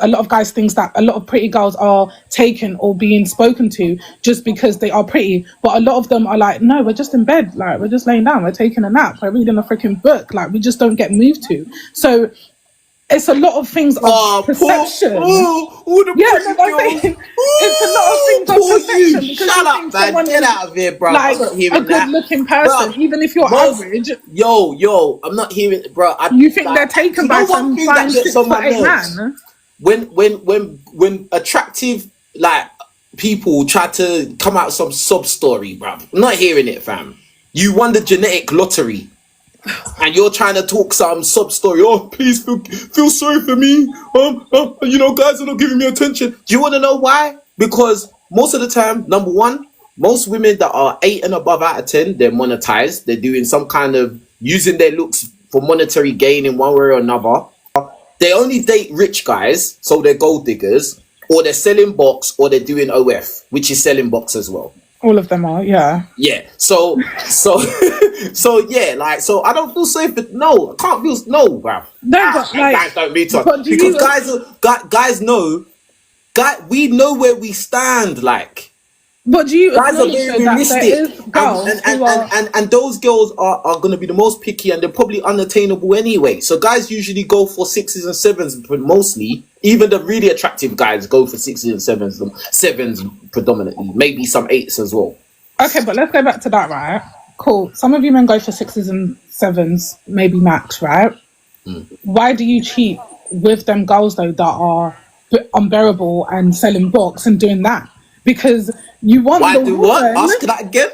a lot of guys thinks that a lot of pretty girls are taken or being spoken to just because they are pretty, but a lot of them are like, no, we're just in bed, like we're just laying down, we're taking a nap, we're reading a freaking book, like we just don't get moved to. So it's a lot of things of perception. It's a lot of things of perception. You. Shut up, man. Get out of here, bro. Like I'm not hearing a good-looking person, bro, even if you're average. Yo, I'm not hearing, bro. You think they're taken by some fine 6'8" man? When attractive like people try to come out with some sob story, bro, I'm not hearing it, fam. You won the genetic lottery. And you're trying to talk some sob story. Oh, please feel sorry for me. You know, guys are not giving me attention. Do you want to know why? Because most of the time, number one, most women that are 8 and above out of 10, they're monetized. They're doing some kind of using their looks for monetary gain in one way or another. They only date rich guys, so they're gold diggers, or they're selling box, or they're doing OF, which is selling box as well. All of them are, yeah. Yeah. So yeah, like, so I don't feel safe. But no, I can't feel bruv. No, but like, don't be talking because guys know, we know where we stand. Like, but do you guys are very realistic, and and those girls are going to be the most picky, and they're probably unattainable anyway. So guys usually go for 6s and 7s, but mostly. Even the really attractive guys go for 6s and 7s predominantly, maybe some 8s as well. Okay, but let's go back to that, right? Cool. Some of you men go for 6s and 7s, maybe max, right? Why do you cheat with them girls though that are unbearable and selling books and doing that? Because you want what? Ask that again.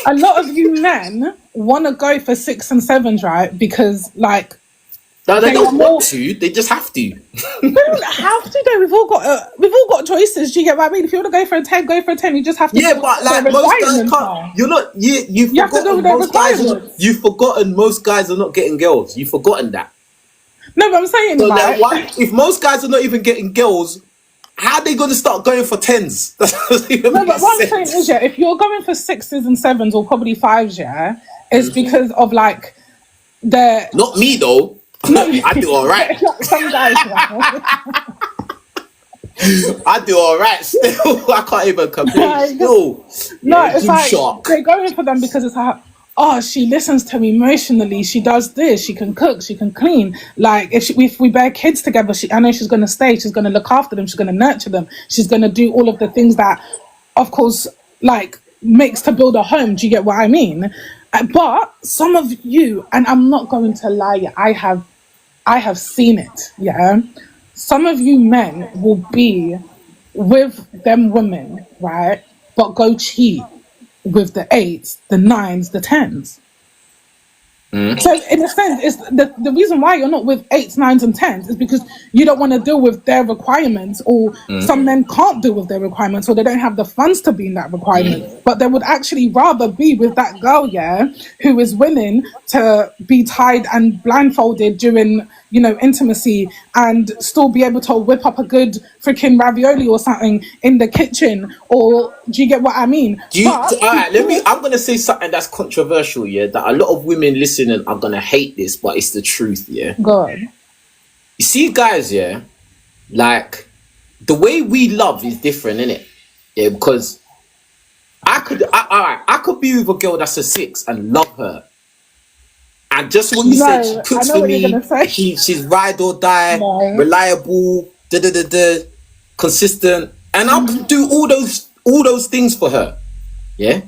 A lot of you men want to go for 6s and 7s, right? Because like. No, they don't want to. They just have to. They don't have to though. We've all got choices. Do you get what I mean? If you want to go for a 10, go for a 10. You just have to. Yeah, but like most guys can't. You're not. You've forgotten most guys. You've forgotten most guys are not getting girls. You've forgotten that. No, but I'm saying so like, if most guys are not even getting girls, how are they going to start going for 10s? No, but what I'm saying is, yeah, if you're going for 6s and 7s or probably 5s, yeah, it's because of like the. Not me though. No, I do all right. Some guys, I do all right. Still, I can't even compare. No, it's like they're going for them because it's like, oh, she listens to me emotionally. She does this. She can cook. She can clean. Like if we bear kids together, I know she's going to stay. She's going to look after them. She's going to nurture them. She's going to do all of the things that, of course, like makes to build a home. Do you get what I mean? But some of you, and I'm not going to lie, I have seen it, yeah? Some of you men will be with them women, right? But go cheat with the 8s, the 9s, the 10s. So in a sense, it's the reason why you're not with 8s, 9s and 10s is because you don't want to deal with their requirements, or some men can't deal with their requirements, or they don't have the funds to be in that requirement. But they would actually rather be with that girl, yeah, who is willing to be tied and blindfolded during, you know, intimacy and still be able to whip up a good freaking ravioli or something in the kitchen. Or do you get what I mean? All right, I'm going to say something that's controversial, yeah, that a lot of women listening are going to hate this, but it's the truth, yeah. God. You see, guys, yeah, like, the way we love is different, innit? Yeah, because I could be with a girl that's a 6 and love her. And just what you said, she cooks for me, she's ride or die, reliable, consistent, and I'll do all those things for her. Yeah?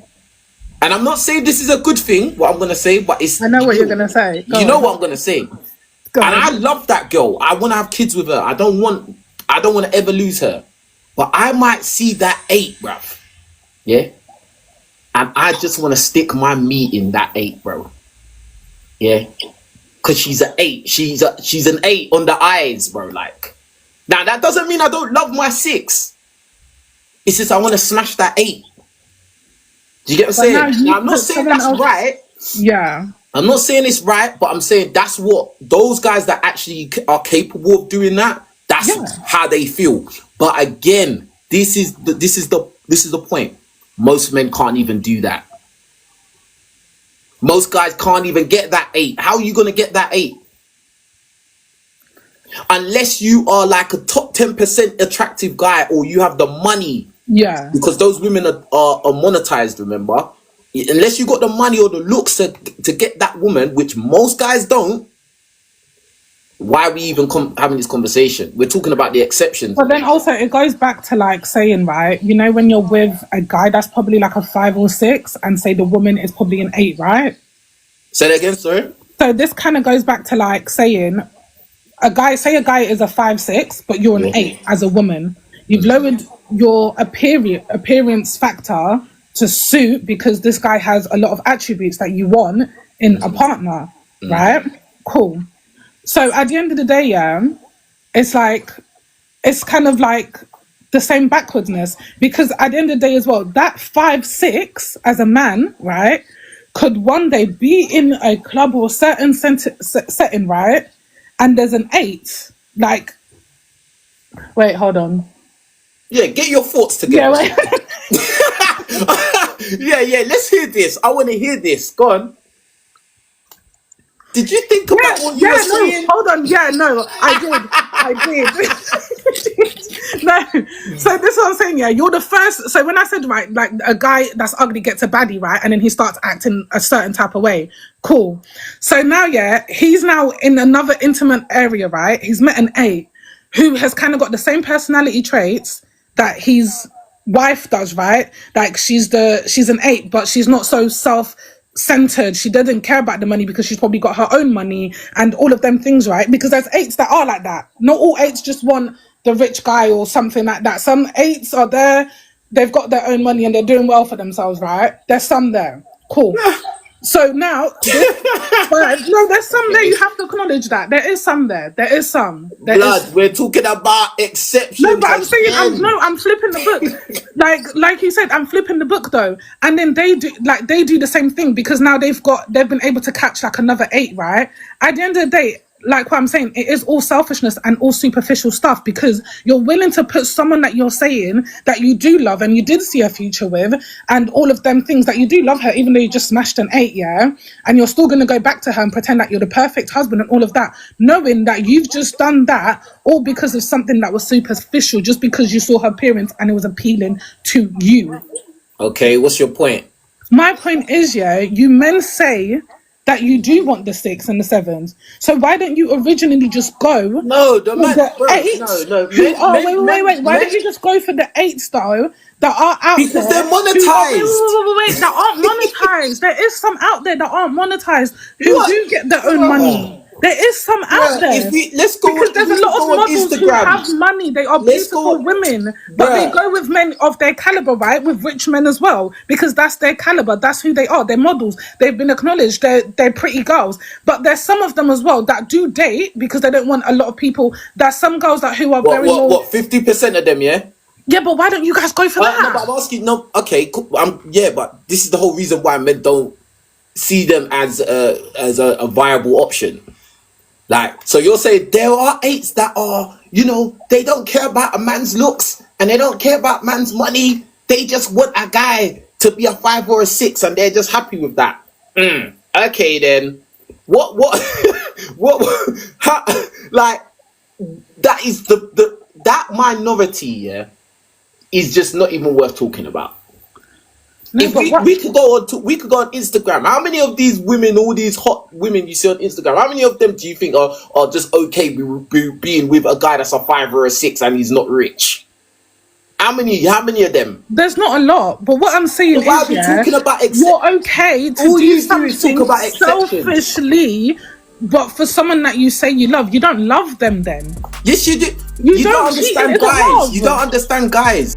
And I'm not saying this is a good thing, what I'm going to say, but it's... I know what you're going to say. You know what I'm going to say. And I love that girl. I want to have kids with her. I don't want to ever lose her. But I might see that 8, bruv. Yeah? And I just want to stick my meat in that 8, bro. Yeah? Because she's an 8. She's an 8 on the eyes, bro. Like, now, that doesn't mean I don't love my 6. It's just I want to smash that 8. Do you get what I'm saying? Now, I'm not saying that's right. Yeah. I'm not saying it's right, but I'm saying that's what those guys that actually are capable of doing that, that's how they feel. But again, this is the point. Most men can't even do that. Most guys can't even get that 8. How are you going to get that 8? unless you are like a top 10% attractive guy or you have the money. Yeah. Because those women are monetized, remember? Unless you got the money or the looks to get that woman, which most guys don't, why are we even having this conversation? We're talking about the exceptions. But then also it goes back to like saying, right, you know, when you're with a guy that's probably like a 5 or 6 and say the woman is probably an 8, right? Say that again, sorry? So this kind of goes back to like saying a guy is a 5'6", but you're an 8 as a woman. You've lowered your appearance factor to suit because this guy has a lot of attributes that you want in a partner, right? Cool. So at the end of the day, yeah, it's like, it's kind of like the same backwardsness, because at the end of the day as well, that 5'6" as a man, right, could one day be in a club or certain setting, right, and there's an 8, like, wait, hold on. Yeah, get your thoughts together. Yeah, yeah, let's hear this. I want to hear this. Go on. Did you think about what you were saying? Hold on. Yeah, no, I did. No, so this is what I'm saying. Yeah, you're the first. So when I said, right, like a guy that's ugly gets a baddie, right, and then he starts acting a certain type of way. Cool. So now, yeah, he's now in another intimate area, right? He's met an 8 who has kind of got the same personality traits that his wife does, right? Like she's an 8, but she's not so self-centered. She doesn't care about the money because she's probably got her own money and all of them things, right? Because there's 8s that are like that. Not all 8s just want the rich guy or something like that. Some 8s are there, they've got their own money and they're doing well for themselves, right? There's some there. Cool. So now, no, there's some there. You have to acknowledge that there is some there. There is some. We're talking about exceptions. No, but I'm saying, I'm flipping the book. like you said, I'm flipping the book though. And then they do the same thing because now they've been able to catch like another 8, right? At the end of the day, like what I'm saying, it is all selfishness and all superficial stuff because you're willing to put someone that you're saying that you do love and you did see a future with and all of them things that you do love her, even though you just smashed an 8, yeah? And you're still going to go back to her and pretend that you're the perfect husband and all of that, knowing that you've just done that all because of something that was superficial, just because you saw her appearance and it was appealing to you. Okay, what's your point? My point is, yeah, you men say that you do want the 6 and the 7s. So why don't you originally just go? No, the 8s. No. Wait. Why don't you just go for the 8s though that are out because there? Because they're monetized. Wait, that aren't monetized. There is some out there that aren't monetized who do get their own money. There is some out there. Let's go because there's a lot of models who have money. They are beautiful women, but they go with men of their caliber, right? With rich men as well, because that's their caliber. That's who they are. They're models. They've been acknowledged. They're pretty girls. But there's some of them as well that do date because they don't want a lot of people. There's some girls who are very low. What? 50% of them, yeah. Yeah, but why don't you guys go for that? No, but I'm asking. No, okay, cool. Yeah, but this is the whole reason why men don't see them as a viable option. Like, so you're saying there are 8s that are, you know, they don't care about a man's looks and they don't care about man's money. They just want a guy to be a 5 or a 6 and they're just happy with that. Okay, then. What, how, like, that is that minority, yeah, is just not even worth talking about. No, if we could go on Instagram. How many of these women, all these hot women you see on Instagram, how many of them do you think are just okay being with a guy that's a 5 or a 6 and he's not rich? How many of them? There's not a lot, but what I'm saying is, talking about you're okay to do something selfishly, but for someone that you say you love, you don't love them then. Yes, you do. You don't understand guys. You don't understand guys.